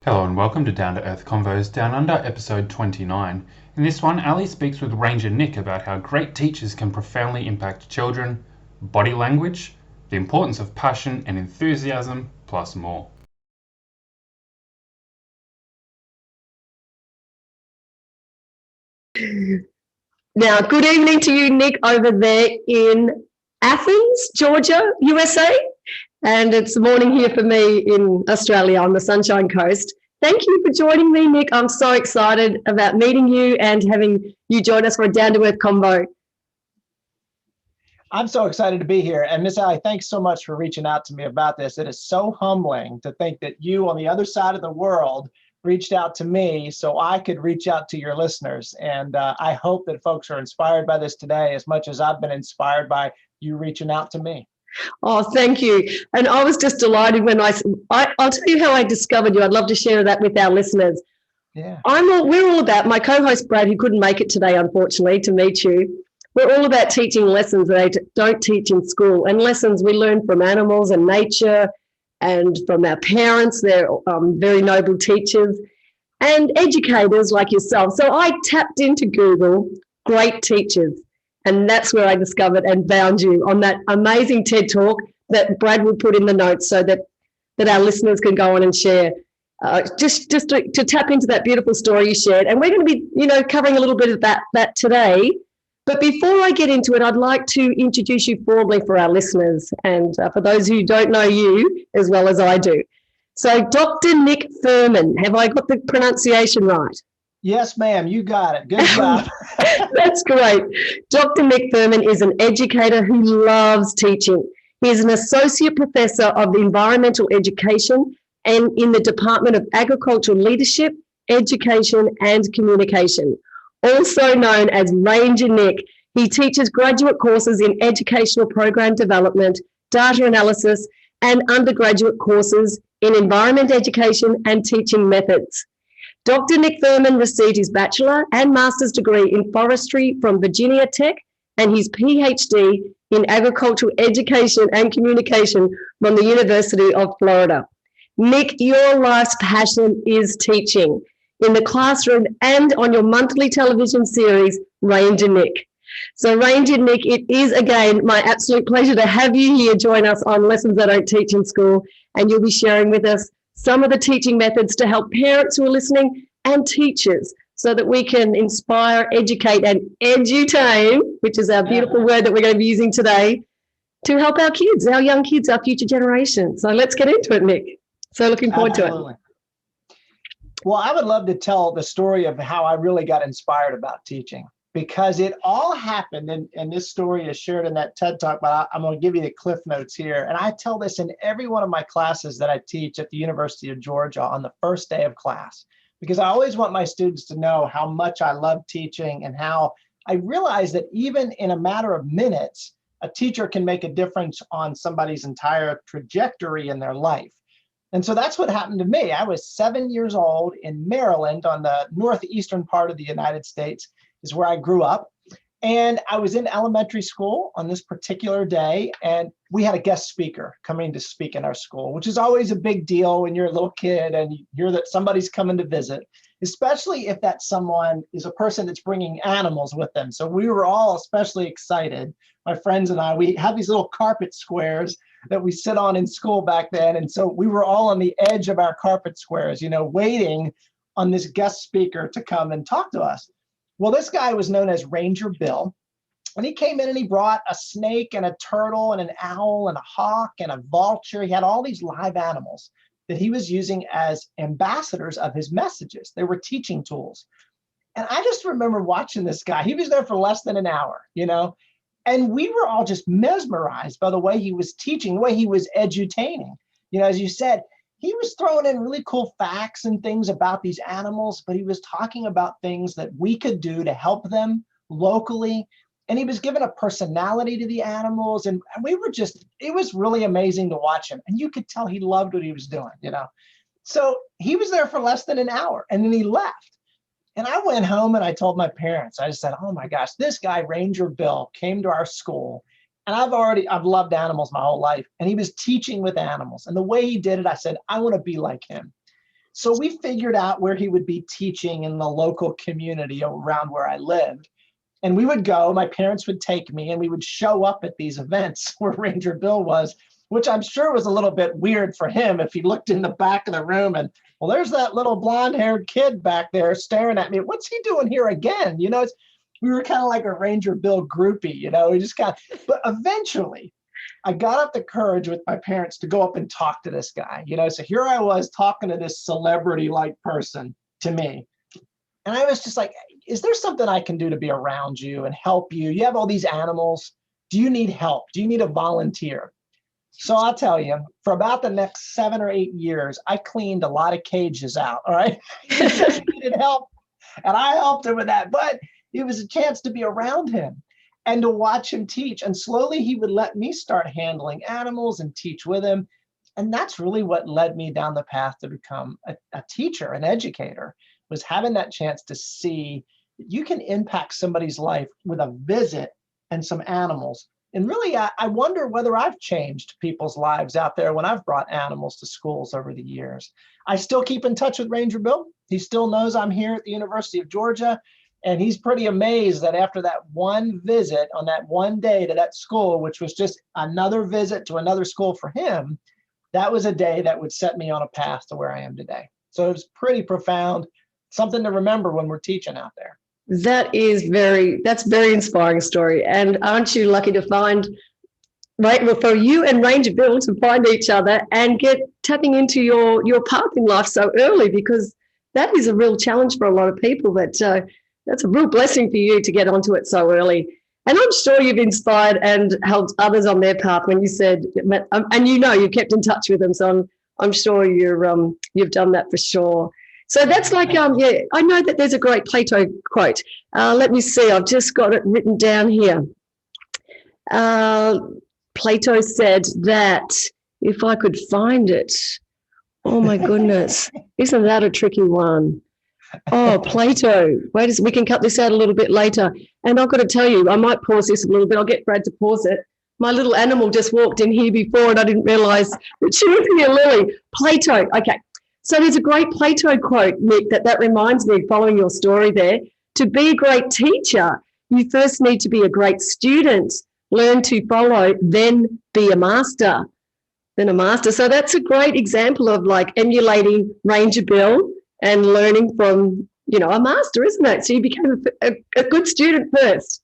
Hello and welcome to Down to Earth Convos Down Under, episode 29. In this one, Ali speaks with Ranger Nick about how great teachers can profoundly impact children, body language, the importance of passion and enthusiasm, plus more. Now, good evening to you, Nick, over there in Athens, Georgia, USA. And it's morning here for me in Australia on the Sunshine Coast. Thank you for joining me, Nick. I'm so excited about meeting you and having you join us for a down-to-earth convo. I'm so excited to be here. And Miss Ali, thanks so much for reaching out to me about this. It is so humbling to think that you on the other side of the world reached out to me so I could reach out to your listeners. And I hope that folks are inspired by this today as much as I've been inspired by you reaching out to me. Oh, thank you. And I was just delighted when I'll tell you how I discovered you. I'd love to share that with our listeners. Yeah. We're all about, my co-host Brad, who couldn't make it today, unfortunately, to meet you. We're all about teaching lessons that they don't teach in school, and lessons we learn from animals and nature and from our parents. They're very noble teachers and educators like yourself. So I tapped into Google, great teachers, and that's where I discovered and found you on that amazing TED Talk that Brad will put in the notes so that our listeners can go on and share. Just to tap into that beautiful story you shared. And we're going to be, covering a little bit of that today. But before I get into it, I'd like to introduce you formally for our listeners and for those who don't know you as well as I do. So Dr. Nick Fuhrman, have I got the pronunciation right? Yes, ma'am, you got it. Good job. That's great. Dr. Nick Fuhrman is an educator who loves teaching. He is an associate professor of environmental education and in the Department of Agricultural Leadership, Education and Communication. Also known as Ranger Nick, he teaches graduate courses in educational program development, data analysis, and undergraduate courses in environment education and teaching methods. Dr. Nick Fuhrman received his bachelor and master's degree in forestry from Virginia Tech and his PhD in agricultural education and communication from the University of Florida. Nick, your life's passion is teaching in the classroom and on your monthly television series, Ranger Nick. So Ranger Nick, it is again my absolute pleasure to have you here join us on Lessons I Don't Teach in School, and you'll be sharing with us some of the teaching methods to help parents who are listening and teachers so that we can inspire, educate, and edutain, which is our beautiful word that we're going to be using today, to help our kids, our young kids, our future generation. So let's get into it, Nick. So looking forward to it. Well, I would love to tell the story of how I really got inspired about teaching, because it all happened, and this story is shared in that TED Talk, but I'm going to give you the cliff notes here. And I tell this in every one of my classes that I teach at the University of Georgia on the first day of class, because I always want my students to know how much I love teaching and how I realize that even in a matter of minutes, a teacher can make a difference on somebody's entire trajectory in their life. And so that's what happened to me. I was 7 years old in Maryland, on the northeastern part of the United States is where I grew up. And I was in elementary school on this particular day, and we had a guest speaker coming to speak in our school, which is always a big deal when you're a little kid and you hear that somebody's coming to visit, especially if that someone is a person that's bringing animals with them. So we were all especially excited. My friends and I, we had these little carpet squares that we sit on in school back then. And so we were all on the edge of our carpet squares, waiting on this guest speaker to come and talk to us. Well, this guy was known as Ranger Bill, and he came in and he brought a snake and a turtle and an owl and a hawk and a vulture. He had all these live animals that he was using as ambassadors of his messages. They were teaching tools. And I just remember watching this guy. He was there for less than an hour, and we were all just mesmerized by the way he was teaching, the way he was edutaining. As you said, he was throwing in really cool facts and things about these animals, but he was talking about things that we could do to help them locally. And he was giving a personality to the animals. And we were it was really amazing to watch him. And you could tell he loved what he was doing, So he was there for less than an hour, and then he left. And I went home and I told my parents, I just said, oh my gosh, this guy, Ranger Bill, came to our school. And I've loved animals my whole life. And he was teaching with animals. And the way he did it, I said, I want to be like him. So we figured out where he would be teaching in the local community around where I lived. And we would go, my parents would take me, and we would show up at these events where Ranger Bill was, which I'm sure was a little bit weird for him if he looked in the back of the room and, well, there's that little blonde-haired kid back there staring at me. What's he doing here again? We were kind of like a Ranger Bill groupie, we just but eventually I got up the courage with my parents to go up and talk to this guy, so here I was talking to this celebrity-like person to me. And I was just like, is there something I can do to be around you and help you? You have all these animals. Do you need help? Do you need a volunteer? So I'll tell you, for about the next 7 or 8 years, I cleaned a lot of cages out, all right? He just needed help, and I helped him with that. But it was a chance to be around him and to watch him teach. And slowly he would let me start handling animals and teach with him. And that's really what led me down the path to become a teacher, an educator, was having that chance to see that you can impact somebody's life with a visit and some animals. And really, I wonder whether I've changed people's lives out there when I've brought animals to schools over the years. I still keep in touch with Ranger Bill. He still knows I'm here at the University of Georgia. And he's pretty amazed that after that one visit on that one day to that school, which was just another visit to another school for him, that was a day that would set me on a path to where I am today. So it was pretty profound, something to remember when we're teaching out there. That's very inspiring story. And aren't you lucky to find, right, well, for you and Ranger Bill to find each other and tapping into your path in life so early, because that is a real challenge for a lot of people. But that's a real blessing for you to get onto it so early. And I'm sure you've inspired and helped others on their path when you said, and you've kept in touch with them. So I'm sure you've done that for sure. So that's like, I know that there's a great Plato quote. Let me see, I've just got it written down here. Plato said that, if I could find it, oh my goodness, isn't that a tricky one? Oh, Plato, we can cut this out a little bit later. And I've got to tell you, I might pause this a little bit. I'll get Brad to pause it. My little animal just walked in here before and I didn't realize that she was here, Lily. Plato, okay. So there's a great Plato quote, Nick, that reminds me, following your story there. To be a great teacher, you first need to be a great student, learn to follow, then be a master. So that's a great example of like emulating Ranger Bill and learning from, a master, isn't it? So you became a good student first.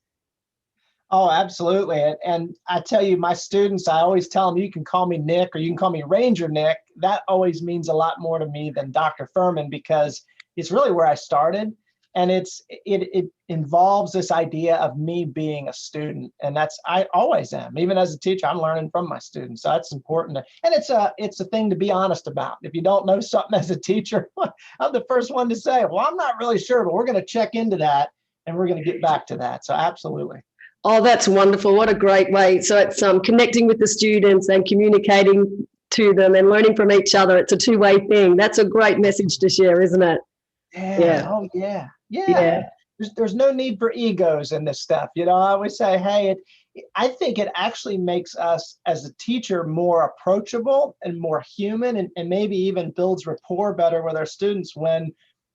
Oh, absolutely. And I tell you, my students, I always tell them, you can call me Nick or you can call me Ranger Nick. That always means a lot more to me than Dr. Fuhrman, because it's really where I started. And it involves this idea of me being a student. And I always am. Even as a teacher, I'm learning from my students. So that's important. And it's a thing to be honest about. If you don't know something as a teacher, I'm the first one to say, well, I'm not really sure, but we're going to check into that and we're going to get back to that. So absolutely. Oh, that's wonderful. What a great way. So it's connecting with the students and communicating to them and learning from each other. It's a two-way thing. That's a great message to share, isn't it? Yeah. Oh, yeah. Yeah. There's no need for egos in this stuff. I always say, hey, I think it actually makes us as a teacher more approachable and more human, and maybe even builds rapport better with our students when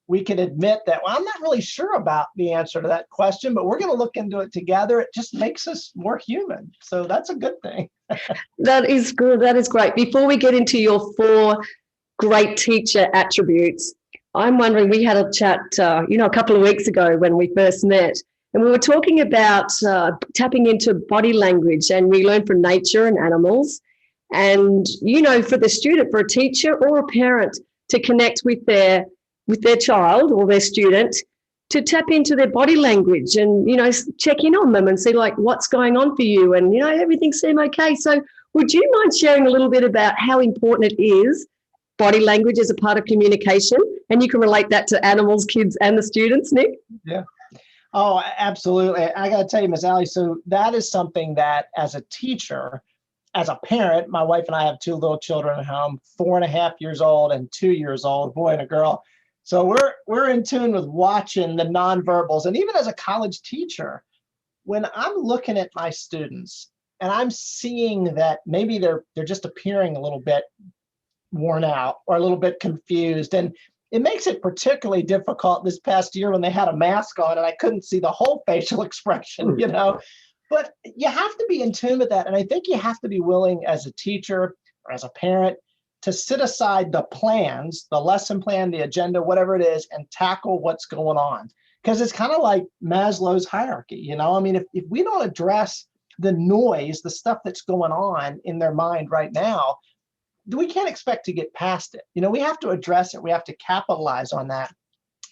we can admit that, well, I'm not really sure about the answer to that question, but we're going to look into it together. It just makes us more human. So that's a good thing. That is good. That is great. Before we get into your 4 great teacher attributes, I'm wondering, we had a chat, a couple of weeks ago when we first met, and we were talking about tapping into body language, and we learned from nature and animals. And, for the student, for a teacher or a parent to connect with their child or their student, to tap into their body language and, check in on them and see like what's going on for you and, everything seem okay. So would you mind sharing a little bit about how important it is, body language as a part of communication? And you can relate that to animals, kids, and the students, Nick? Yeah. Oh, absolutely. I got to tell you, Ms. Allie, so that is something that as a teacher, as a parent, my wife and I have 2 little children at home, 4.5 years old and 2 years old, a boy and a girl. So we're in tune with watching the nonverbals. And even as a college teacher, when I'm looking at my students and I'm seeing that maybe they're just appearing a little bit worn out or a little bit confused, and It makes it particularly difficult this past year when they had a mask on and I couldn't see the whole facial expression, But you have to be in tune with that. And I think you have to be willing as a teacher or as a parent to sit aside the plans, the lesson plan, the agenda, whatever it is, and tackle what's going on. Because it's kind of like Maslow's hierarchy, I mean, if we don't address the noise, the stuff that's going on in their mind right now, we can't expect to get past it. We have to address it. We have to capitalize on that.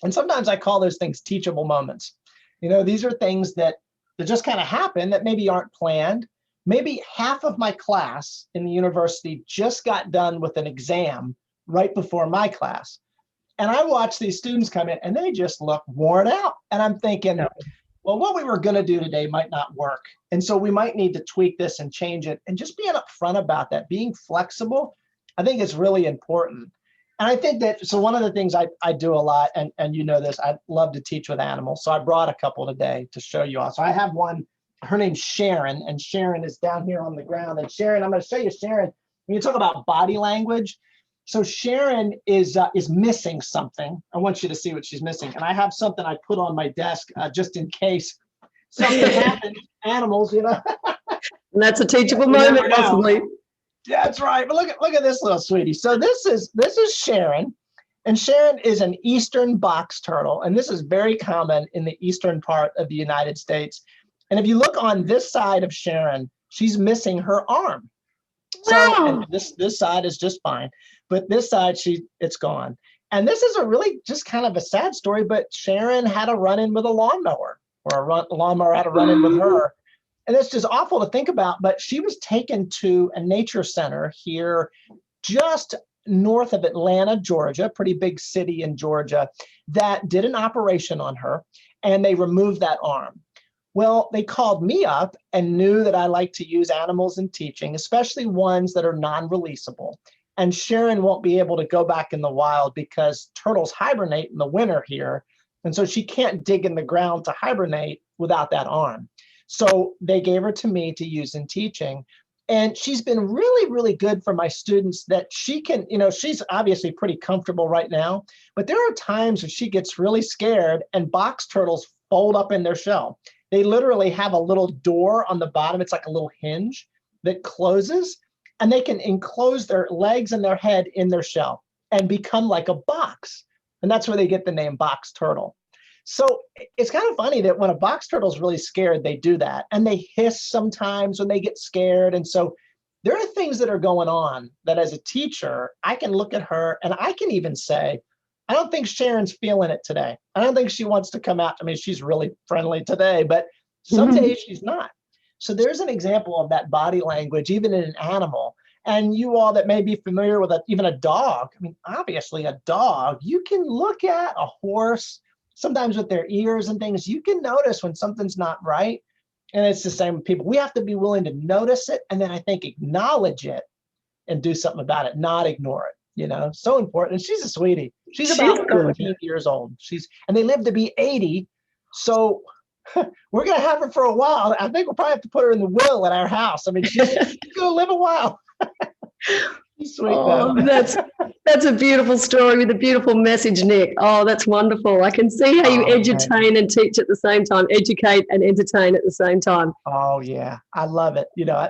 And sometimes I call those things teachable moments. These are things that just kind of happen that maybe aren't planned. Maybe half of my class in the university just got done with an exam right before my class. And I watch these students come in and they just look worn out. And I'm thinking, well, what we were going to do today might not work. And so we might need to tweak this and change it. And just being upfront about that, being flexible, I think is really important. And I think that, so one of the things I do a lot, and you know this, I love to teach with animals. So I brought a couple today to show you all. So I have one, her name's Sharon, and Sharon is down here on the ground. And Sharon, I'm going to show you Sharon. When you talk about body language, so Sharon is missing something. I want you to see what she's missing. And I have something I put on my desk just in case something happens, animals, And that's a teachable moment, possibly. Yeah, that's right. But look at this little sweetie. So this is Sharon, and Sharon is an eastern box turtle, and this is very common in the eastern part of the United States. And if you look on this side of Sharon, she's missing her arm. So and this side is just fine, but this side it's gone. And this is a really just kind of a sad story. But Sharon had a run-in with a lawnmower, or a lawnmower had a run-in with her. And it's just awful to think about, but she was taken to a nature center here just north of Atlanta, Georgia, pretty big city in Georgia, that did an operation on her, and they removed that arm. Well, they called me up and knew that I like to use animals in teaching, especially ones that are non-releasable. And Sharon won't be able to go back in the wild because turtles hibernate in the winter here. And so she can't dig in the ground to hibernate without that arm. So they gave her to me to use in teaching. And she's been really, really good for my students that she can, she's obviously pretty comfortable right now, but there are times when she gets really scared and box turtles fold up in their shell. They literally have a little door on the bottom. It's like a little hinge that closes, and they can enclose their legs and their head in their shell and become like a box. And that's where they get the name box turtle. So it's kind of funny that when a box turtle is really scared, they do that. And they hiss sometimes when they get scared. And so there are things that are going on that as a teacher, I can look at her and I can even say, I don't think Sharon's feeling it today. I don't think she wants to come out. I mean, she's really friendly today, but some days she's not. So there's an example of that body language, even in an animal. And you all that may be familiar with even a dog, I mean, obviously a dog, you can look at a horse, sometimes with their ears and things, you can notice when something's not right. And it's the same with people. We have to be willing to notice it and then I think acknowledge it and do something about it, not ignore it. So important. And she's a sweetie. She's about 13 years old. And they live to be 80. So we're going to have her for a while. I think we'll probably have to put her in the will at our house. I mean, she's going to live a while. Sweet. That's a beautiful story with a beautiful message, Nick. Oh, that's wonderful. I can see how you entertain and teach at the same time, educate and entertain at the same time. Oh, yeah. I love it.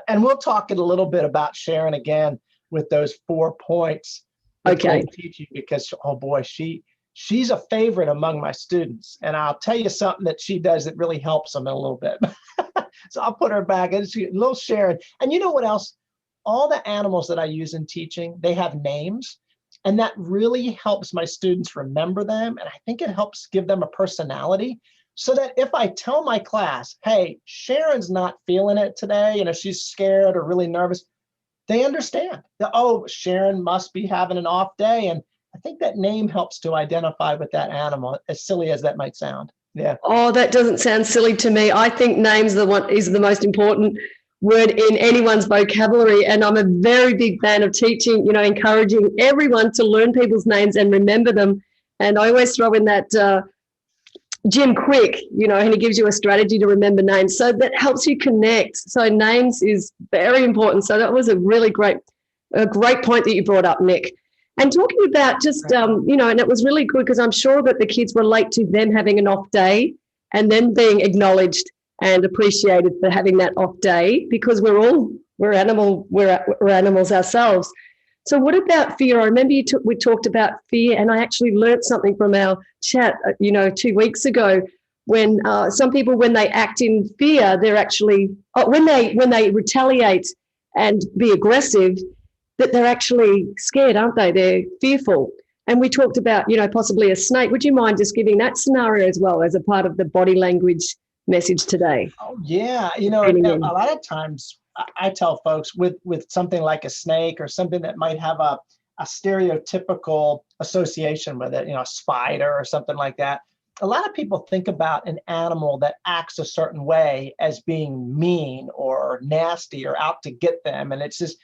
And we'll talk a little bit about Sharon again with those 4 points. Okay. Teaching because, oh boy, she's a favorite among my students. And I'll tell you something that she does that really helps them in a little bit. So I'll put her back. And she's a little Sharon. And you know what else? All the animals that I use in teaching, they have names. And that really helps my students remember them. And I think it helps give them a personality so that if I tell my class, hey, Sharon's not feeling it today, she's scared or really nervous, they understand that, oh, Sharon must be having an off day. And I think that name helps to identify with that animal, as silly as that might sound. Yeah. Oh, that doesn't sound silly to me. I think names is the most important word in anyone's vocabulary. And I'm a very big fan of teaching, encouraging everyone to learn people's names and remember them. And I always throw in that Jim Quick, and he gives you a strategy to remember names. So that helps you connect. So names is very important. So that was a really great point that you brought up, Nick. And talking about just, and it was really good because I'm sure that the kids relate to them having an off day and then being acknowledged and appreciated for having that off day, because we're animals ourselves. So what about fear? I remember we talked about fear, and I actually learned something from our chat, 2 weeks ago, when some people, when they act in fear, they're actually, when they retaliate and be aggressive, that they're actually scared, aren't they? They're fearful. And we talked about, possibly a snake. Would you mind just giving that scenario as well as a part of the body language message today? Oh, yeah. A lot of times I tell folks with something like a snake or something that might have a stereotypical association with it, a spider or something like that. A lot of people think about an animal that acts a certain way as being mean or nasty or out to get them. And it's just,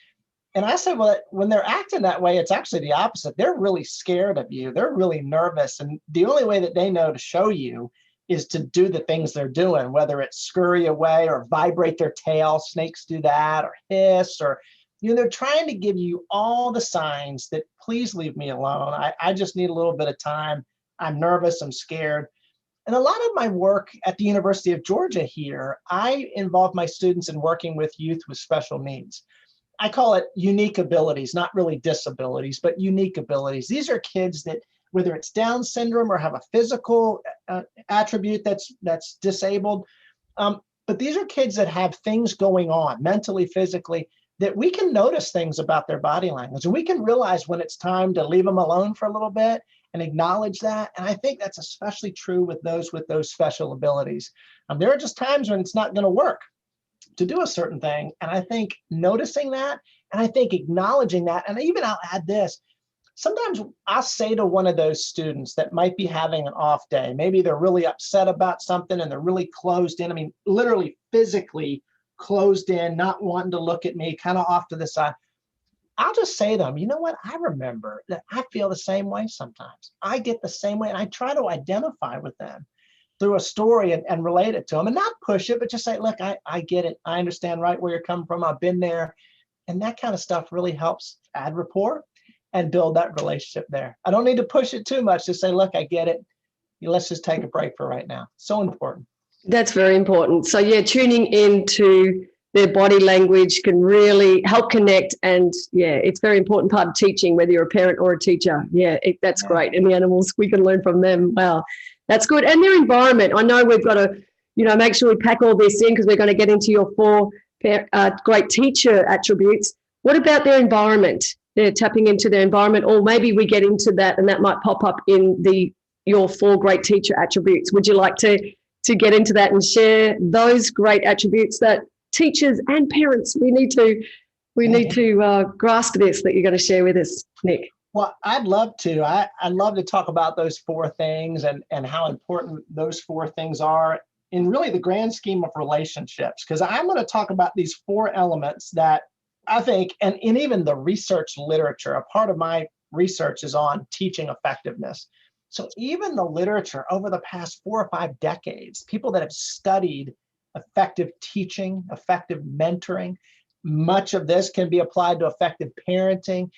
and I say, well, when they're acting that way, it's actually the opposite. They're really scared of you. They're really nervous. And the only way that they know to show you is to do the things they're doing, whether it's scurry away or vibrate their tail. Snakes do that, or hiss, or, they're trying to give you all the signs that please leave me alone. I just need a little bit of time. I'm nervous, I'm scared. And a lot of my work at the University of Georgia here, I involve my students in working with youth with special needs. I call it unique abilities, not really disabilities, but unique abilities. These are kids that, whether it's Down syndrome or have a physical attribute that's disabled, but these are kids that have things going on mentally, physically, that we can notice things about their body language. And we can realize when it's time to leave them alone for a little bit and acknowledge that. And I think that's especially true with those special abilities. There are just times when it's not going to work to do a certain thing. And I think noticing that, and I think acknowledging that, and even I'll add this, sometimes I'll say to one of those students that might be having an off day, maybe they're really upset about something and they're really closed in. I mean, literally physically closed in, not wanting to look at me, kind of off to the side. I'll just say to them, you know what? I remember that I feel the same way sometimes. I get the same way, and I try to identify with them through a story and relate it to them, and not push it, but just say, look, I get it. I understand right where you're coming from. I've been there. And that kind of stuff really helps add rapport and build that relationship there. I don't need to push it too much to say, look, I get it. Let's just take a break for right now. So important. That's very important. So tuning into their body language can really help connect. And it's a very important part of teaching, whether you're a parent or a teacher. That's great. And the animals, we can learn from them. Wow, that's good. And their environment. I know we've got to, make sure we pack all this in, because we're going to get into your 4 great teacher attributes. What about their environment? They're tapping into their environment, or maybe we get into that and that might pop up in your 4 great teacher attributes. Would you like to get into that and share those great attributes that teachers and parents, we need to grasp this, that you're going to share with us, Nick? Well, I'd love to. I'd love to talk about those 4 things and how important those 4 things are in really the grand scheme of relationships, because I'm going to talk about these 4 elements that I think, and in even the research literature, a part of my research is on teaching effectiveness. So even the literature over the past 4 or 5 decades, people that have studied effective teaching, effective mentoring, much of this can be applied to effective parenting.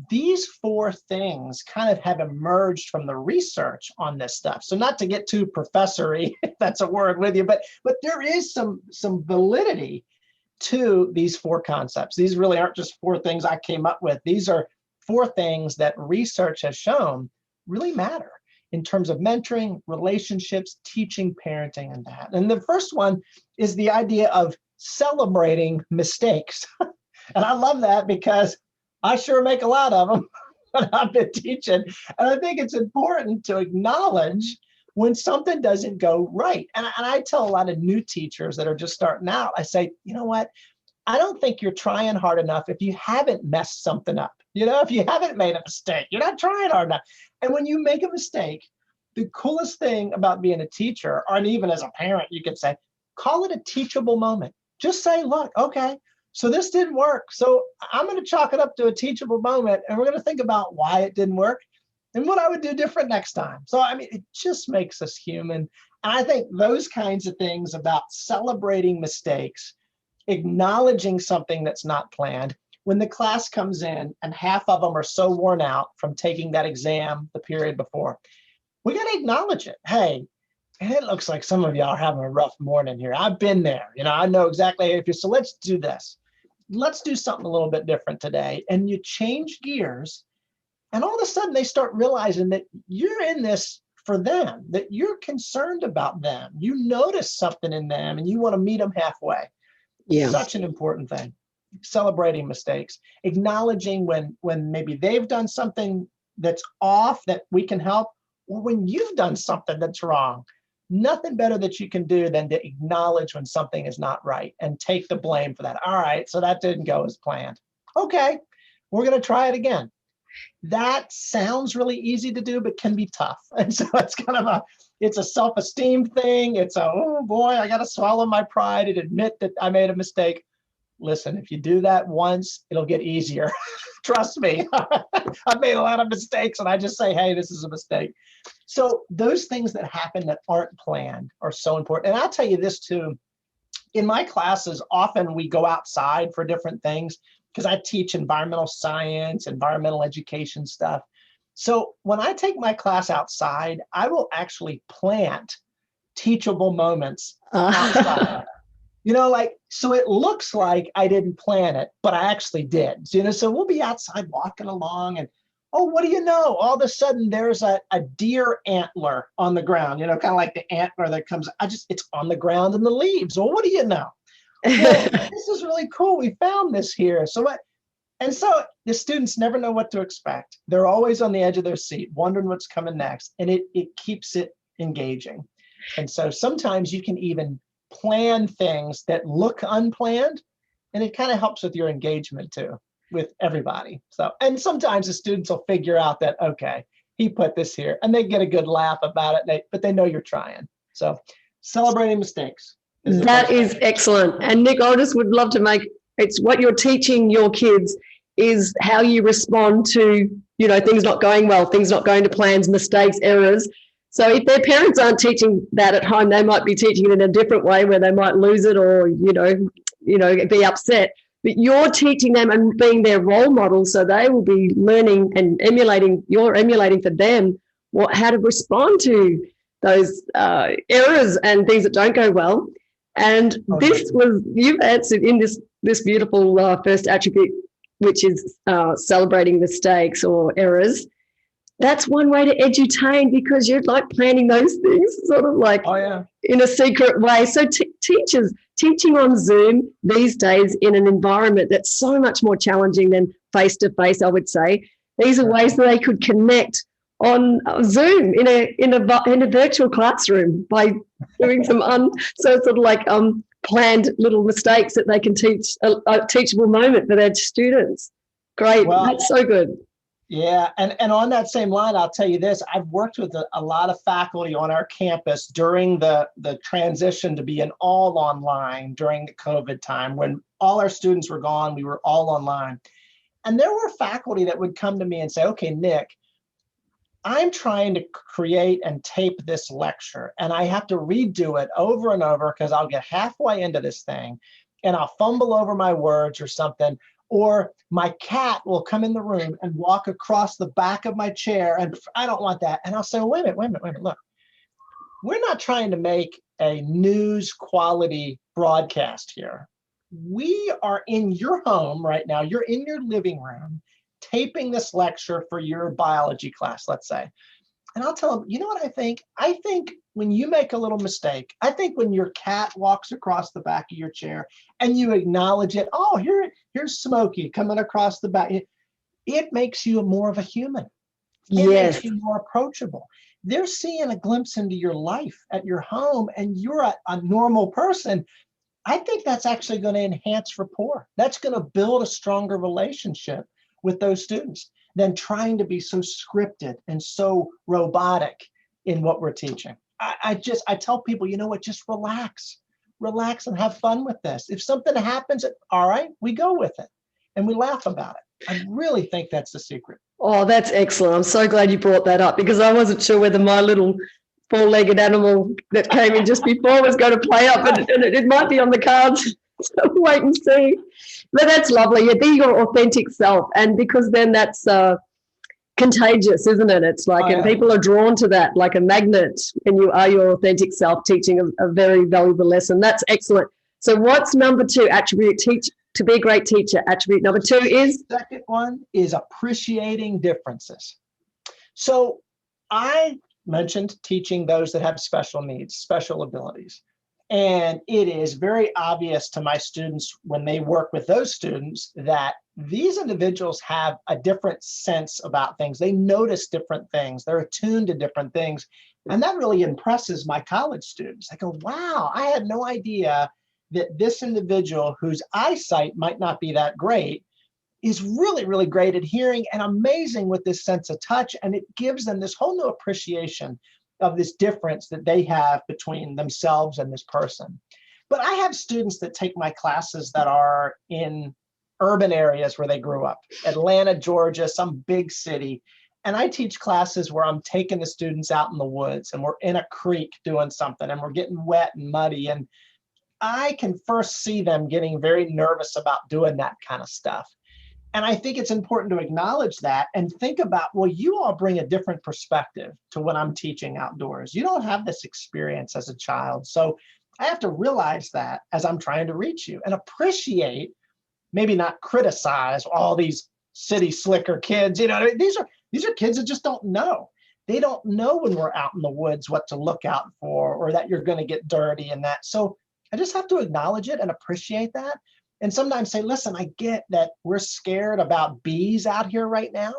These 4 things kind of have emerged from the research on this stuff. So not to get too professory, if that's a word with you, but there is some validity to these 4 concepts. These really aren't just 4 things I came up with. These are 4 things that research has shown really matter in terms of mentoring, relationships, teaching, parenting, and that. And the first one is the idea of celebrating mistakes. And I love that because I sure make a lot of them when I've been teaching. And I think it's important to acknowledge when something doesn't go right. And I tell a lot of new teachers that are just starting out, I say, you know what? I don't think you're trying hard enough if you haven't messed something up. If you haven't made a mistake, you're not trying hard enough. And when you make a mistake, the coolest thing about being a teacher, or even as a parent, you could say, call it a teachable moment. Just say, look, okay, so this didn't work. So I'm going to chalk it up to a teachable moment, and we're going to think about why it didn't work and what I would do different next time. So, I mean, it just makes us human. And I think those kinds of things about celebrating mistakes, acknowledging something that's not planned, when the class comes in and half of them are so worn out from taking that exam the period before, we got to acknowledge it. Hey, and it looks like some of y'all are having a rough morning here. I've been there. I know exactly if you're, so let's do this. Let's do something a little bit different today. And you change gears, and all of a sudden they start realizing that you're in this for them, that you're concerned about them. You notice something in them and you want to meet them halfway. Yeah. Such an important thing. Celebrating mistakes, acknowledging when maybe they've done something that's off that we can help, or when you've done something that's wrong. Nothing better that you can do than to acknowledge when something is not right and take the blame for that. All right, so that didn't go as planned. Okay, we're going to try it again. That sounds really easy to do, but can be tough. And so it's kind of it's a self-esteem thing. It's oh boy, I got to swallow my pride and admit that I made a mistake. Listen, if you do that once, it'll get easier. Trust me. I've made a lot of mistakes and I just say, hey, this is a mistake. So those things that happen that aren't planned are so important. And I'll tell you this too, in my classes, often we go outside for different things because I teach environmental science, environmental education stuff. So when I take my class outside, I will actually plant teachable moments outside. So it looks like I didn't plan it, but I actually did. So we'll be outside walking along and, oh, what do you know? All of a sudden there's a deer antler on the ground, kind of like the antler that comes, it's on the ground in the leaves. Well, what do you know? Well, this is really cool. We found this here. So the students never know what to expect. They're always on the edge of their seat, wondering what's coming next. And it keeps it engaging. And so sometimes you can even plan things that look unplanned, and it kind of helps with your engagement too with everybody. So, and sometimes the students will figure out that, okay, he put this here, and they get a good laugh about it, but they know you're trying. So celebrating mistakes. That is excellent. And Nick, I just would love to it's what you're teaching your kids is how you respond to, things not going well, things not going to plans, mistakes, errors. So if their parents aren't teaching that at home, they might be teaching it in a different way where they might lose it or, be upset. But you're teaching them and being their role model, so they will be learning and you're emulating for them how to respond to those errors and things that don't go well. And you've answered in this beautiful first attribute, which is celebrating mistakes or errors. That's one way to edutain, because you're like planning those things sort of like in a secret way. So teachers teaching on Zoom these days in an environment that's so much more challenging than face-to-face, I would say. These are ways that they could connect on Zoom in a virtual classroom by doing some sort of like planned little mistakes that they can teach a teachable moment for their students. Great. Well, that's so good. Yeah, and on that same line, I'll tell you this, I've worked with a lot of faculty on our campus during the transition to be an all online during the COVID time when all our students were gone, we were all online. And there were faculty that would come to me and say, okay, Nick, I'm trying to create and tape this lecture and I have to redo it over and over because I'll get halfway into this thing and I'll fumble over my words or something. Or my cat will come in the room and walk across the back of my chair, and I don't want that. And I'll say, wait a minute, look, we're not trying to make a news quality broadcast here. We are in your home right now. You're in your living room taping this lecture for your biology class, let's say. And I'll tell them, you know what I think? I think when you make a little mistake, I think when your cat walks across the back of your chair and you acknowledge it, oh, here's Smokey coming across the back, it makes you more of a human. It makes you more approachable. They're seeing a glimpse into your life at your home and you're a normal person. I think that's actually going to enhance rapport. That's going to build a stronger relationship with those students than trying to be so scripted and so robotic in what we're teaching. I tell people, you know what, just relax and have fun with this. If something happens, all right, we go with it and we laugh about it. I really think that's the secret. Oh, that's excellent. I'm so glad you brought that up because I wasn't sure whether my little four-legged animal that came in just before was going to play up, and it might be on the cards. So wait and see. But that's lovely. Yeah, be your authentic self. And because then that's contagious, isn't it? It's like, and people are drawn to that like a magnet, and you are your authentic self, teaching a very valuable lesson. That's excellent. So what's number 2 attribute? To be a great teacher. Attribute number 2 is? The second one is appreciating differences. So I mentioned teaching those that have special needs, special abilities. And it is very obvious to my students when they work with those students that these individuals have a different sense about things. They notice different things. They're attuned to different things. And that really impresses my college students. I go, wow, I had no idea that this individual whose eyesight might not be that great is really, really great at hearing and amazing with this sense of touch. And it gives them this whole new appreciation of this difference that they have between themselves and this person. But I have students that take my classes that are in urban areas where they grew up, Atlanta, Georgia, some big city. And I teach classes where I'm taking the students out in the woods and we're in a creek doing something and we're getting wet and muddy. And I can first see them getting very nervous about doing that kind of stuff. And I think it's important to acknowledge that and think about, well, you all bring a different perspective to when I'm teaching outdoors. You don't have this experience as a child. So I have to realize that as I'm trying to reach you and appreciate, maybe not criticize all these city slicker kids. You know, these are kids that just don't know. They don't know when we're out in the woods what to look out for or that you're going to get dirty and that. So I just have to acknowledge it and appreciate that. And sometimes say, listen, I get that we're scared about bees out here right now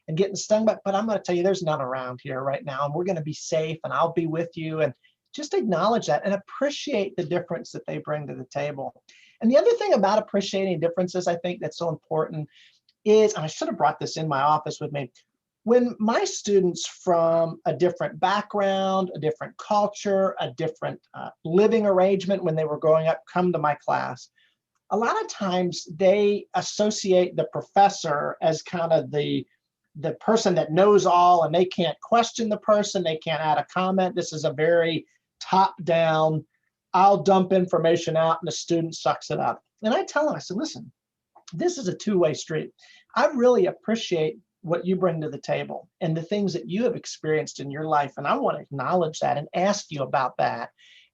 and getting stung, but I'm going to tell you there's none around here right now and we're going to be safe and I'll be with you. And just acknowledge that and appreciate the difference that they bring to the table. And the other thing about appreciating differences, I think that's so important is, and I should have brought this in my office with me, when my students from a different background, a different culture, a different living arrangement when they were growing up come to my class, a lot of times they associate the professor as kind of the person that knows all and they can't question the person, they can't add a comment. This is a very top-down, I'll dump information out and the student sucks it up. And I tell them, I said, listen, this is a two-way street. I really appreciate what you bring to the table and the things that you have experienced in your life. And I want to acknowledge that and ask you about that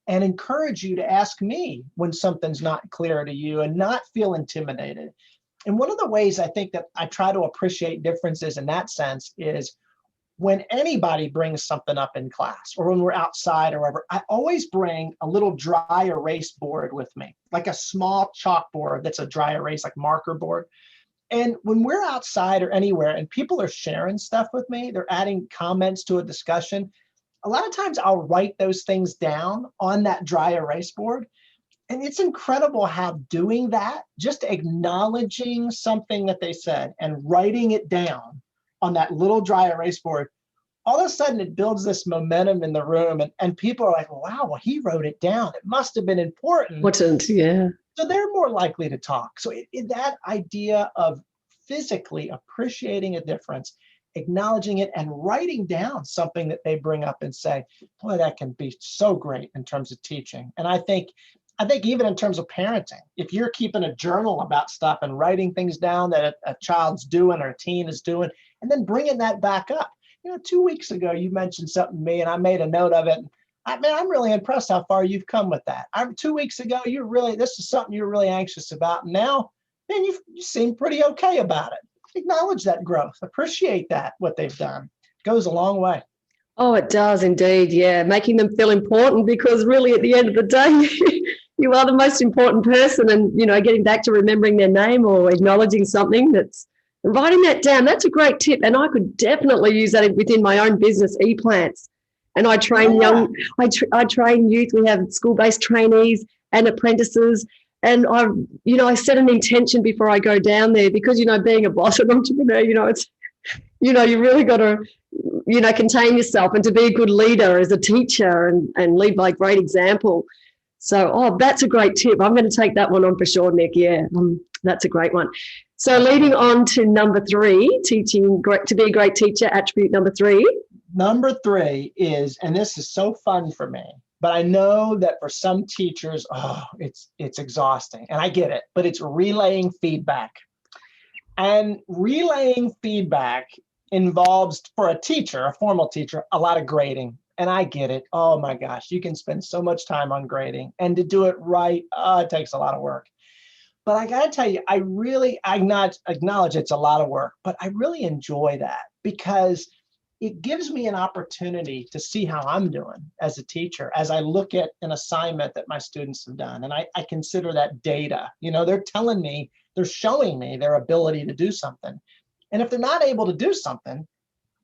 and encourage you to ask me when something's not clear to you and not feel intimidated. And one of the ways I think that I try to appreciate differences in that sense is when anybody brings something up in class or when we're outside or wherever, I always bring a little dry erase board with me, like a small chalkboard that's a dry erase, like marker board. And when we're outside or anywhere and people are sharing stuff with me, they're adding comments to a discussion, a lot of times I'll write those things down on that dry erase board. And it's incredible how doing that, just acknowledging something that they said and writing it down on that little dry erase board, all of a sudden it builds this momentum in the room. And people are like, wow, well, he wrote it down. It must have been important. Important, yeah. So they're more likely to talk. So that idea of physically appreciating a difference, acknowledging it and writing down something that they bring up and say, boy, that can be so great in terms of teaching. And I think even in terms of parenting, if you're keeping a journal about stuff and writing things down that a child's doing or a teen is doing, and then bringing that back up. 2 weeks ago, you mentioned something to me and I made a note of it. I'm really impressed how far you've come with that. 2 weeks ago, this is something you're really anxious about. And now, man, you seem pretty okay about it. Acknowledge that growth, appreciate that, what they've done. It goes a long way. Oh, it does indeed. Yeah. Making them feel important because really at the end of the day, you are the most important person. And, getting back to remembering their name or acknowledging something, that's writing that down. That's a great tip. And I could definitely use that within my own business, ePlants. And I train I train youth. We have school-based trainees and apprentices. And I set an intention before I go down there because, being a boss and entrepreneur, it's, you really got to, contain yourself and to be a good leader as a teacher and lead by great example. So, that's a great tip. I'm going to take that one on for sure, Nick. Yeah, that's a great one. So leading on to number 3, to be a great teacher, attribute number 3. Number 3 is, and this is so fun for me, But I know that for some teachers, it's exhausting, and I get it, but it's relaying feedback. And relaying feedback involves, for a teacher, a formal teacher, a lot of grading. And I get it. Oh my gosh, you can spend so much time on grading, and to do it right, it takes a lot of work. But I got to tell you, I not acknowledge it's a lot of work, but I really enjoy that because it gives me an opportunity to see how I'm doing as a teacher, as I look at an assignment that my students have done. And I consider that data. They're telling me, they're showing me their ability to do something. And if they're not able to do something,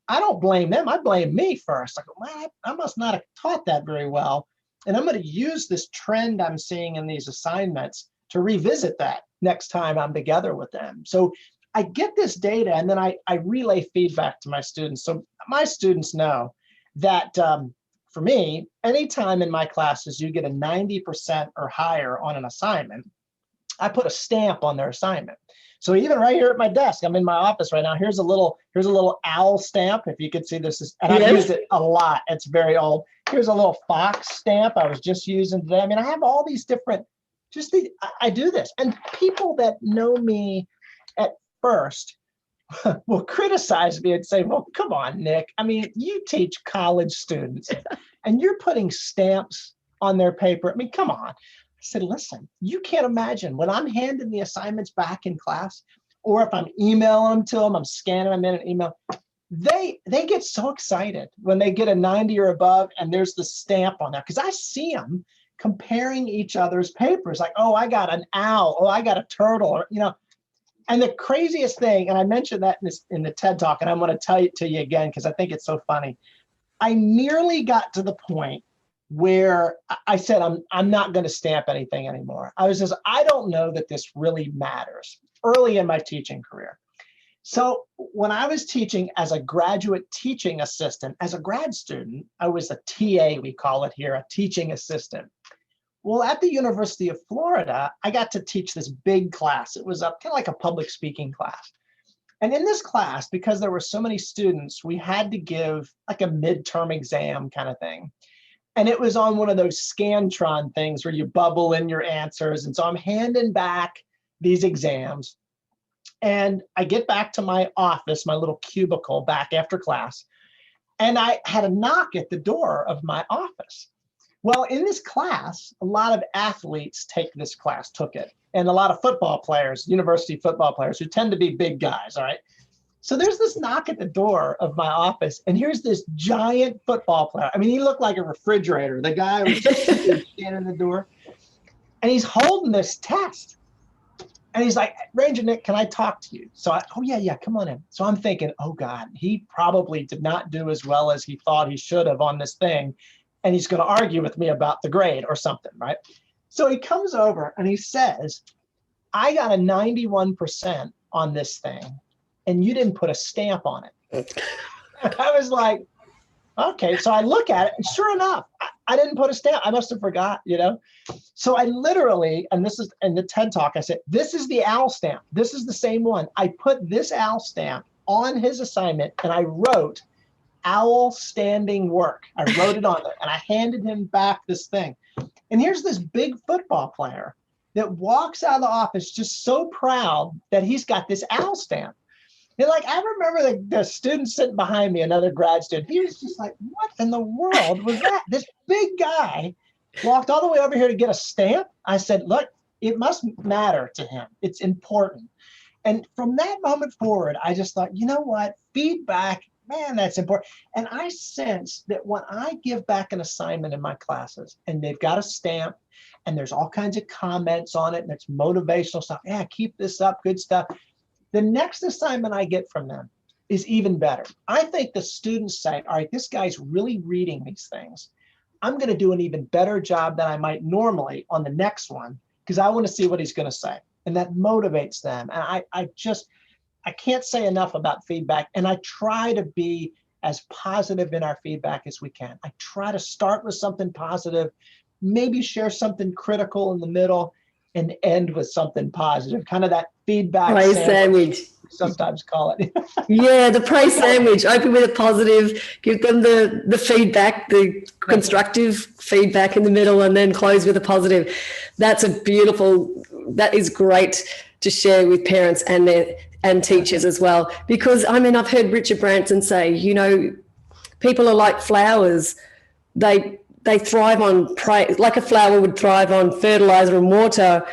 I don't blame them. I blame me first. I go, well, I must not have taught that very well. And I'm going to use this trend I'm seeing in these assignments to revisit that next time I'm together with them. So I get this data, and then I relay feedback to my students. So my students know that for me, anytime in my classes you get a 90% or higher on an assignment, I put a stamp on their assignment. So even right here at my desk, I'm in my office right now. Here's a little owl stamp. If you could see this, and I've used it a lot. It's very old. Here's a little fox stamp I was just using today. I mean, I have all these different. I do this, and people that know me at first will criticize me and say, "Well, come on, Nick. I mean, you teach college students, and you're putting stamps on their paper. I mean, come on." I said, listen, you can't imagine when I'm handing the assignments back in class, or if I'm emailing them to them, I'm scanning them in an email. They get so excited when they get a 90 or above and there's the stamp on there, because I see them comparing each other's papers, like, oh, I got an owl, oh, I got a turtle, or, And the craziest thing, and I mentioned that in the TED Talk, and I'm going to tell it to you again because I think it's so funny. I nearly got to the point where I said, I'm not going to stamp anything anymore. I don't know that this really matters, early in my teaching career. So when I was teaching as a graduate teaching assistant, as a grad student, I was a TA, we call it here, a teaching assistant. Well, at the University of Florida, I got to teach this big class. It was kind of like a public speaking class. And in this class, because there were so many students, we had to give like a midterm exam kind of thing. And it was on one of those Scantron things where you bubble in your answers. And so I'm handing back these exams. And I get back to my office, my little cubicle back after class. And I had a knock at the door of my office. Well, in this class, a lot of athletes took it. And a lot of football players, university football players, who tend to be big guys, all right? So there's this knock at the door of my office, and here's this giant football player. I mean, he looked like a refrigerator. The guy was just standing at the door, and he's holding this test. And he's like, Ranger Nick, can I talk to you? So yeah, come on in. So I'm thinking, oh God, he probably did not do as well as he thought he should have on this thing. And he's going to argue with me about the grade or something, right? So he comes over and he says, I got a 91% on this thing, and you didn't put a stamp on it. I was like, okay. So I look at it, and sure enough, I didn't put a stamp. I must have forgot, So I literally, and this is in the TED Talk, I said, this is the owl stamp. This is the same one. I put this owl stamp on his assignment, and I wrote owl standing work. I wrote it on there, and I handed him back this thing. And here's this big football player that walks out of the office just so proud that he's got this owl stamp. And I remember the student sitting behind me, another grad student, he was just like, what in the world was that? This big guy walked all the way over here to get a stamp. I said, look, it must matter to him. It's important. And from that moment forward, I just thought, you know what? Feedback, man, that's important. And I sense that when I give back an assignment in my classes and they've got a stamp and there's all kinds of comments on it and it's motivational stuff, yeah, keep this up, good stuff. The next assignment I get from them is even better. I think the students say, all right, this guy's really reading these things. I'm going to do an even better job than I might normally on the next one because I want to see what he's going to say. And that motivates them. And I can't say enough about feedback. And I try to be as positive in our feedback as we can. I try to start with something positive, maybe share something critical in the middle. and end with something positive, kind of that feedback Praise sandwich, sandwich. we sometimes call it. Yeah, the praise sandwich. Open with a positive, give them the feedback, the constructive feedback in the middle, and then close with a positive. That is great to share with parents and teachers as well. Because I mean, I've heard Richard Branson say, people are like flowers. They thrive on praise, like a flower would thrive on fertilizer and water.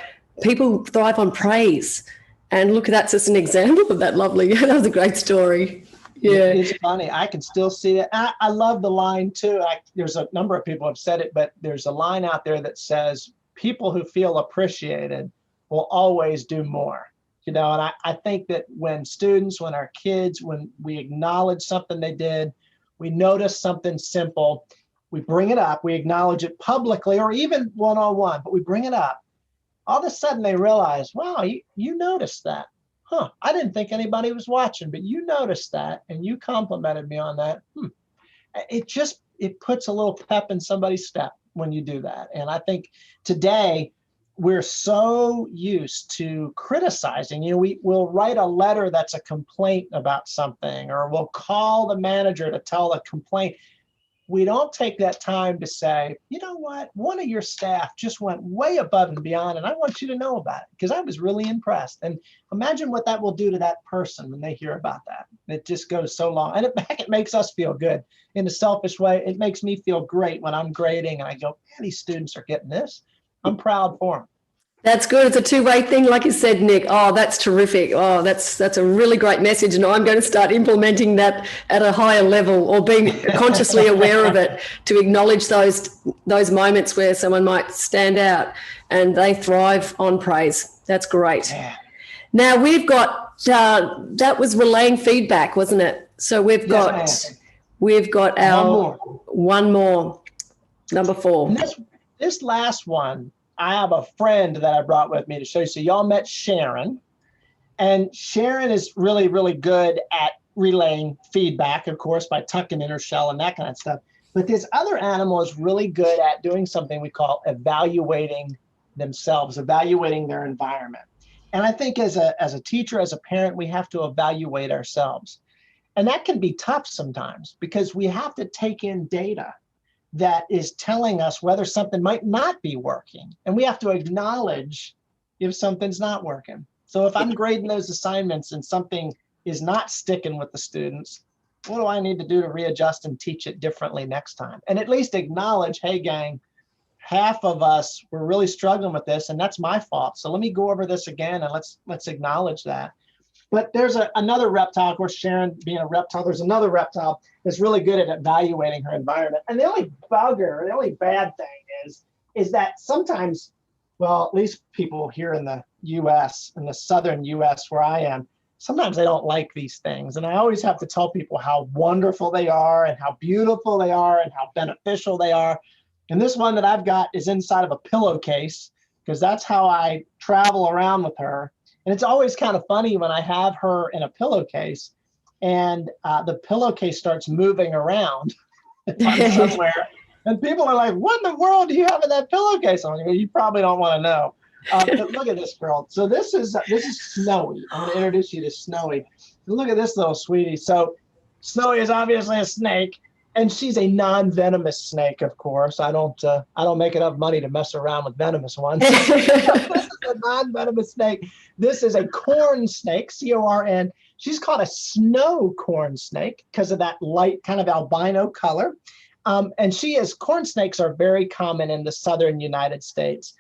People thrive on praise. And look, that's just an example of that. Lovely. That was a great story. Yeah. It's funny. I can still see that. I love the line too. There's a number of people have said it, but there's a line out there that says people who feel appreciated will always do more. And I think that when our kids, when we acknowledge something they did, we notice something simple, we bring it up, we acknowledge it publicly or even one-on-one, but we bring it up. All of a sudden they realize, wow, you noticed that. Huh, I didn't think anybody was watching, but you noticed that and you complimented me on that. It puts a little pep in somebody's step when you do that. And I think today we're so used to criticizing. We'll write a letter that's a complaint about something, or we'll call the manager to tell a complaint. We don't take that time to say, you know what, one of your staff just went way above and beyond, and I want you to know about it because I was really impressed. And imagine what that will do to that person when they hear about that. It just goes so long. And it makes us feel good. In a selfish way, it makes me feel great when I'm grading and I go, man, these students are getting this. I'm proud for them. That's good. It's a two-way thing, like you said, Nick. Oh, that's terrific. Oh, that's a really great message, and I'm going to start implementing that at a higher level, or being consciously aware of it, to acknowledge those moments where someone might stand out and they thrive on praise. That's great. Yeah. Now we've got that was relaying feedback, wasn't it? So we've got our one more, number 4. And this last one, I have a friend that I brought with me to show you. So y'all met Sharon, and Sharon is really, really good at relaying feedback, of course, by tucking in her shell and that kind of stuff. But this other animal is really good at doing something we call evaluating themselves, evaluating their environment. And I think as a teacher, as a parent, we have to evaluate ourselves. And that can be tough sometimes because we have to take in data that is telling us whether something might not be working. And we have to acknowledge if something's not working. So if I'm grading those assignments and something is not sticking with the students, what do I need to do to readjust and teach it differently next time? And at least acknowledge, hey, gang, half of us were really struggling with this, and that's my fault. So let me go over this again, and let's acknowledge that. But there's another reptile, of course, Sharon being a reptile, there's another reptile that's really good at evaluating her environment. And the only bad thing is that sometimes, well, at least people here in the US, in the southern US where I am, sometimes they don't like these things. And I always have to tell people how wonderful they are and how beautiful they are and how beneficial they are. And this one that I've got is inside of a pillowcase because that's how I travel around with her. And it's always kind of funny when I have her in a pillowcase and the pillowcase starts moving around somewhere. And people are like, what in the world do you have in that pillowcase? I'm like, you probably don't want to know. But look at this girl. So this is Snowy. I'm going to introduce you to Snowy. And look at this little sweetie. So Snowy is obviously a snake. And she's a non-venomous snake, of course. I don't make enough money to mess around with venomous ones. This is a non-venomous snake. This is a corn snake, C-O-R-N. She's called a snow corn snake because of that light kind of albino color. And corn snakes are very common in the southern United States.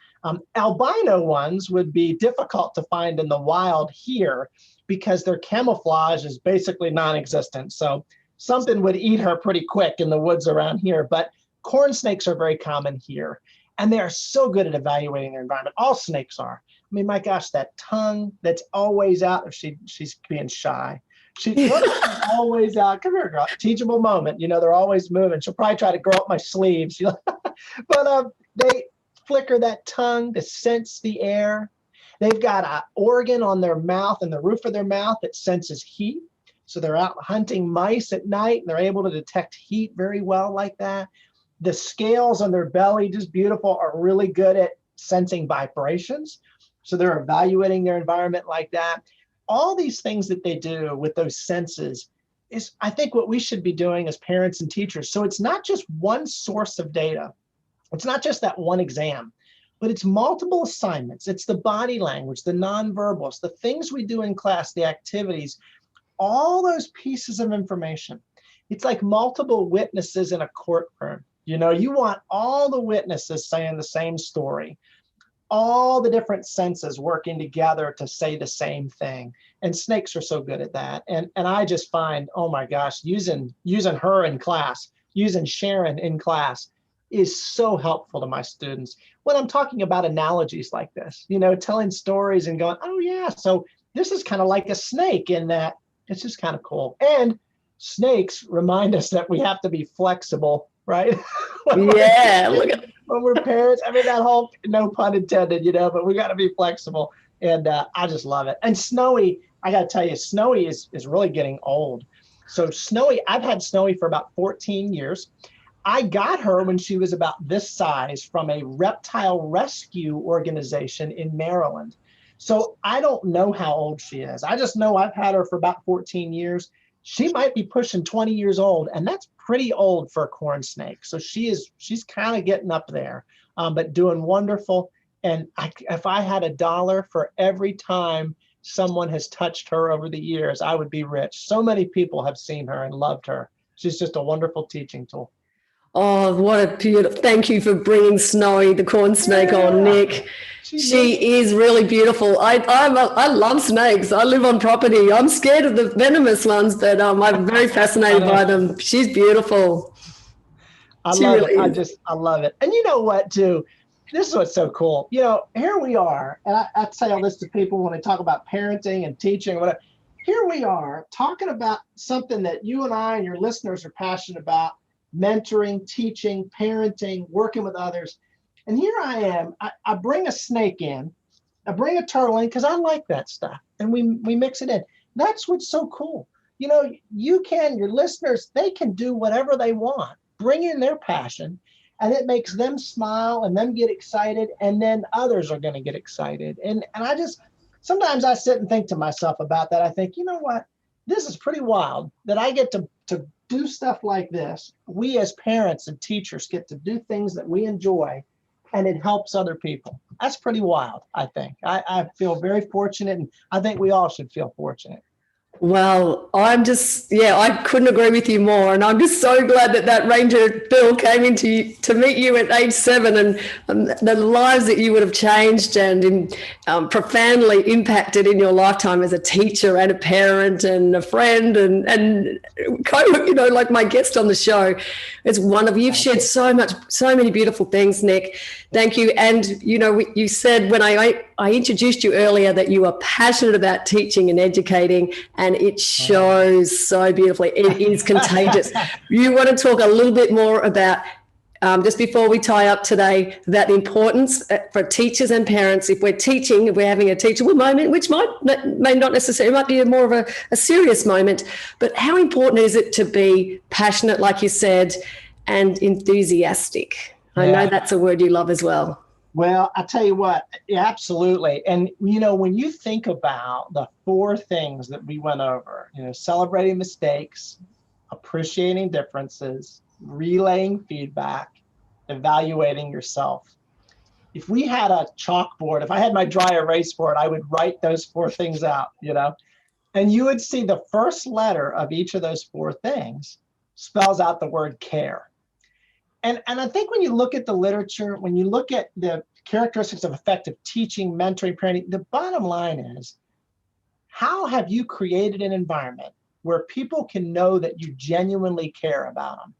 Albino ones would be difficult to find in the wild here because their camouflage is basically non-existent. So something would eat her pretty quick in the woods around here, but corn snakes are very common here. And they are so good at evaluating their environment. All snakes are. I mean, my gosh, that tongue that's always out. If she's being shy. She's always out. Come here, girl. Teachable moment. They're always moving. She'll probably try to grow up my sleeves. But they flicker that tongue to sense the air. They've got an organ on their mouth and the roof of their mouth that senses heat. So they're out hunting mice at night and they're able to detect heat very well like that. The scales on their belly, just beautiful, are really good at sensing vibrations. So they're evaluating their environment like that. All these things that they do with those senses is, I think, what we should be doing as parents and teachers. So it's not just one source of data. It's not just that one exam, but it's multiple assignments. It's the body language, the nonverbals, the things we do in class, the activities, all those pieces of information. It's like multiple witnesses in a courtroom. You know, you want all the witnesses saying the same story, all the different senses working together to say the same thing. And snakes are so good at that. And I just find, oh my gosh, using her in class, using Sharon in class is so helpful to my students when I'm talking about analogies like this, you know, telling stories and going, oh yeah, so this is kind of like a snake in that. It's just kind of cool. And snakes remind us that we have to be flexible, right? Yeah, look at when we're parents. I mean, that whole, no pun intended, you know, but we got to be flexible. And I just love it. And Snowy, I got to tell you, Snowy is really getting old. So Snowy, I've had Snowy for about 14 years. I got her when she was about this size from a reptile rescue organization in Maryland. So I don't know how old she is. I just know I've had her for about 14 years. She might be pushing 20 years old, and that's pretty old for a corn snake. So she's kind of getting up there, but doing wonderful. And if I had $1 for every time someone has touched her over the years, I would be rich. So many people have seen her and loved her. She's just a wonderful teaching tool. Oh, what a beautiful, thank you for bringing Snowy, the corn snake, on, Nick. She is really beautiful. I love snakes. I live on property. I'm scared of the venomous ones, but I'm very fascinated by them. She's beautiful. I love it. I love it. And you know what, too? This is what's so cool. You know, here we are, and I say all this to people when they talk about parenting and teaching or whatever. Here we are talking about something that you and I and your listeners are passionate about: mentoring, teaching, parenting, working with others. And here I am, I bring a snake in, I bring a turtle in because I like that stuff. And we mix it in. That's what's so cool. You know, your listeners, they can do whatever they want, bring in their passion, and it makes them smile and them get excited. And then others are going to get excited. And sometimes I sit and think to myself about that. I think, you know what, this is pretty wild that I get to do stuff like this. We as parents and teachers get to do things that we enjoy, and it helps other people. That's pretty wild, I think. I feel very fortunate, and I think we all should feel fortunate. Well, I couldn't agree with you more. And I'm just so glad that Ranger Bill came in to meet you at age 7 and the lives that you would have changed and profoundly impacted in your lifetime as a teacher and a parent and a friend and like my guest on the show. It's one of you've shared so many beautiful things, Nick. Thank you. And, you know, you said when I introduced you earlier that you are passionate about teaching and educating, and it shows so beautifully. It is contagious. You want to talk a little bit more about, just before we tie up today, that the importance for teachers and parents, if we're teaching, if we're having a teachable moment, which may not necessarily, might be more of a serious moment, but how important is it to be passionate, like you said, and enthusiastic? I know that's a word you love as well. Well, I tell you what, absolutely. And, you know, when you think about the 4 things that we went over, you know, celebrating mistakes, appreciating differences, relaying feedback, evaluating yourself. If we had a chalkboard, if I had my dry erase board, I would write those 4 things out, you know, and you would see the first letter of each of those 4 things spells out the word care. And I think when you look at the literature, when you look at the characteristics of effective teaching, mentoring, parenting, the bottom line is, how have you created an environment where people can know that you genuinely care about them?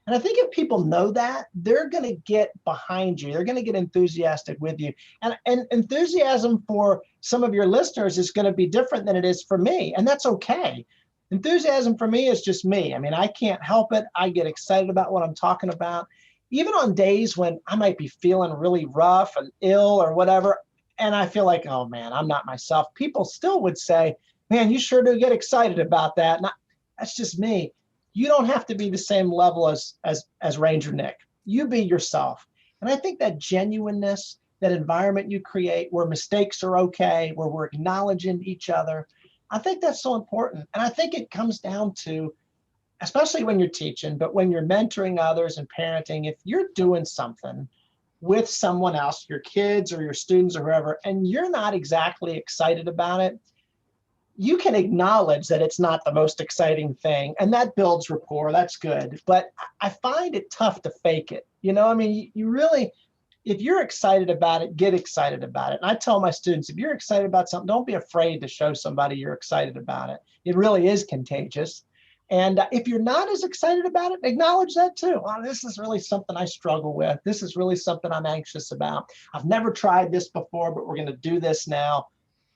And I think if people know that, they're going to get behind you. They're going to get enthusiastic with you. And enthusiasm for some of your listeners is going to be different than it is for me. And that's okay. Enthusiasm for me is just me. I mean, I can't help it. I get excited about what I'm talking about. Even on days when I might be feeling really rough and ill or whatever, and I feel like, oh man, I'm not myself, people still would say, man, you sure do get excited about that. And that's just me. You don't have to be the same level as Ranger Nick. You be yourself. And I think that genuineness that environment you create where mistakes are okay, where we're acknowledging each other. I think that's so important. And I think it comes down to, especially when you're teaching, but when you're mentoring others and parenting, if you're doing something with someone else, your kids or your students or whoever, and you're not exactly excited about it, you can acknowledge that it's not the most exciting thing, and that builds rapport. That's good. But I find it tough to fake it. You know, I mean, you really, if you're excited about it, get excited about it. And I tell my students, if you're excited about something, don't be afraid to show somebody you're excited about it. It really is contagious. And if you're not as excited about it, acknowledge that too. Oh, this is really something I struggle with. This is really something I'm anxious about. I've never tried this before, but we're going to do this now.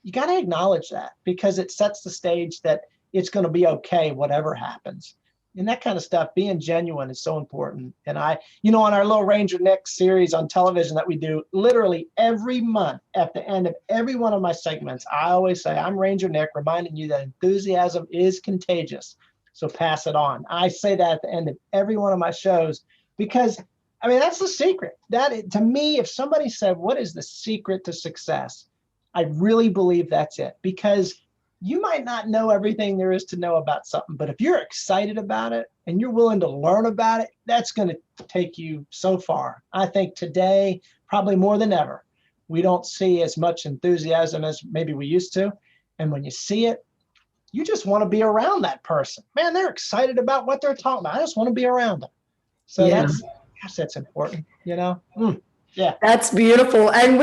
You got to acknowledge that, because it sets the stage that it's going to be okay, whatever happens. And that kind of stuff, being genuine is so important. And on our little Ranger Nick series on television that we do, literally every month at the end of every one of my segments, I always say, I'm Ranger Nick, reminding you that enthusiasm is contagious. So pass it on. I say that at the end of every one of my shows, because I mean, that's the secret. To me, if somebody said, what is the secret to success? I really believe that's it, because you might not know everything there is to know about something, but if you're excited about it and you're willing to learn about it, that's going to take you so far. I think today, probably more than ever, we don't see as much enthusiasm as maybe we used to. And when you see it, you just want to be around that person. Man, they're excited about what they're talking about. I just want to be around them. So that's important, you know? Yeah. That's beautiful. And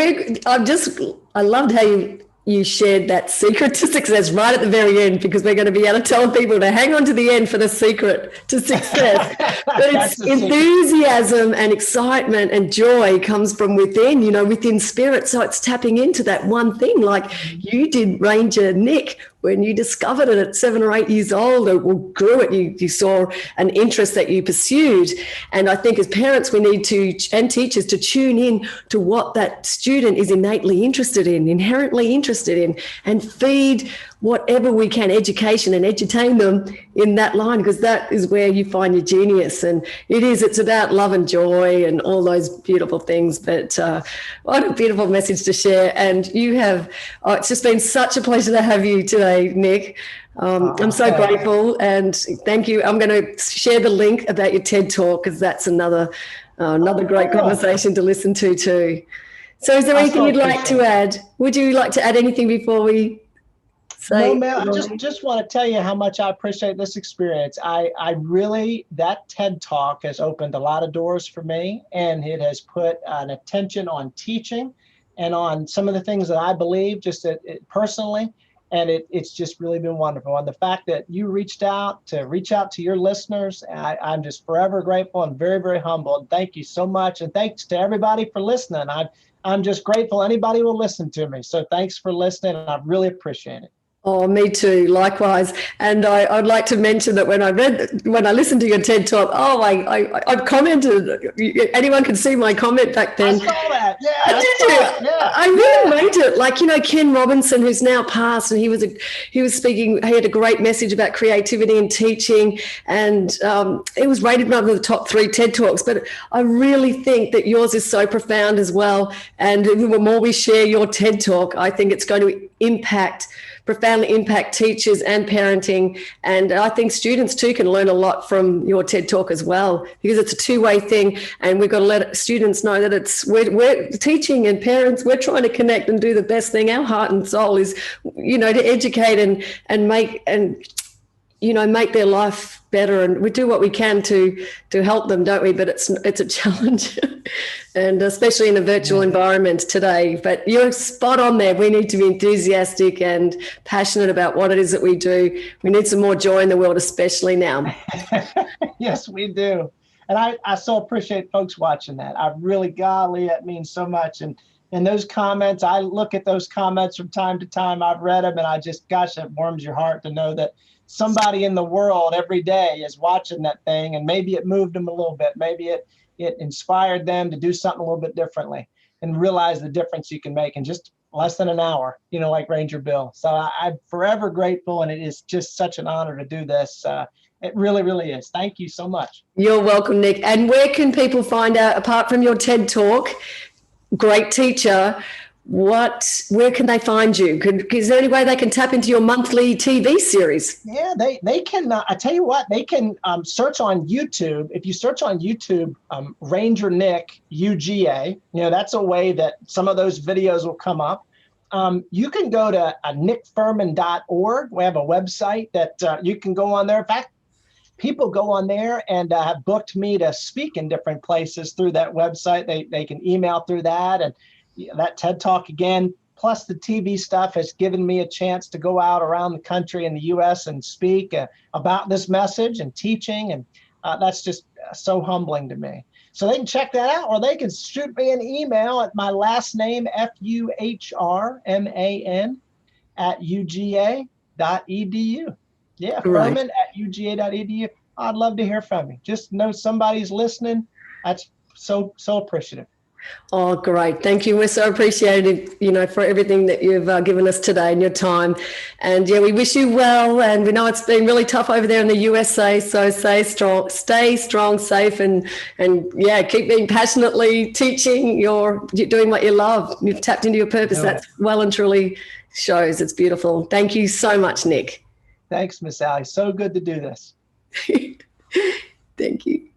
I loved how you shared that secret to success right at the very end, because we're going to be able to tell people to hang on to the end for the secret to success. But it's enthusiasm and excitement and joy comes from within, within spirit. So it's tapping into that one thing, like you did, Ranger Nick, when you discovered it at 7 or 8 years old, or grew it, you saw an interest that you pursued. And I think as parents, we need to, and teachers, to tune in to what that student is innately interested in, inherently interested in, and feed whatever we can, education, and edutain them in that line, because that is where you find your genius. And it's about love and joy and all those beautiful things. But what a beautiful message to share. And you have, it's just been such a pleasure to have you today, Nick. I'm so grateful, and thank you. I'm going to share the link about your TED Talk, because that's another great conversation to listen to too. So is there anything you'd like to add? Would you like to add anything before we say? No, man, I just want to tell you how much I appreciate this experience. I really, that TED Talk has opened a lot of doors for me, and it has put an attention on teaching and on some of the things that I believe just personally. And it's just really been wonderful. And the fact that you reach out to your listeners, I'm just forever grateful and very, very humbled. Thank you so much. And thanks to everybody for listening. I'm just grateful anybody will listen to me. So thanks for listening. And I really appreciate it. Oh, me too. Likewise. And I'd like to mention that when I listened to your TED Talk, I commented. Anyone could see my comment back then. I saw that. Yeah. I really made it. Like, Ken Robinson, who's now passed, and he was speaking. He had a great message about creativity and teaching, and it was rated one of the top 3 TED Talks. But I really think that yours is so profound as well. And the more we share your TED Talk, I think it's going to profoundly impact teachers and parenting. And I think students too can learn a lot from your TED Talk as well, because it's a two-way thing. And we've got to let students know that we're teaching, and parents, we're trying to connect and do the best thing. Our heart and soul is, to educate and make their life better. And we do what we can to help them, don't we? But it's a challenge, and especially in a virtual environment today. But you're spot on there. We need to be enthusiastic and passionate about what it is that we do. We need some more joy in the world, especially now. Yes, we do. And I so appreciate folks watching that. Golly, that means so much. And those comments, I look at those comments from time to time. I've read them, and it warms your heart to know that somebody in the world every day is watching that thing, and maybe it moved them a little bit. Maybe it inspired them to do something a little bit differently and realize the difference you can make in just less than an hour, like Ranger Bill. So I'm forever grateful, and it is just such an honor to do this. It really, really is. Thank you so much. You're welcome, Nick. And where can people find out, apart from your TED Talk, great teacher, where can they find you? Is there any way they can tap into your monthly TV series? Yeah, they can. I tell you what, they can search on YouTube. If you search on YouTube, Ranger Nick UGA, that's a way that some of those videos will come up. You can go to nickfuhrman.org. We have a website that you can go on there. In fact, people go on there and have booked me to speak in different places through that website. They can email through that, and that TED Talk again, plus the TV stuff has given me a chance to go out around the country in the U.S. and speak about this message and teaching. And that's just so humbling to me. So they can check that out, or they can shoot me an email at my last name, Fuhrman @uga.edu. Yeah, Right. Fuhrman @uga.edu. I'd love to hear from you. Just know somebody's listening. That's so appreciative. Oh, great. Thank you. We're so appreciative, for everything that you've given us today and your time. And yeah, we wish you well. And we know it's been really tough over there in the USA. So stay strong, safe, and yeah, keep being passionately teaching. You're doing what you love. You've tapped into your purpose. No. That's well and truly shows. It's beautiful. Thank you so much, Nick. Thanks, Miss Allie. So good to do this. Thank you.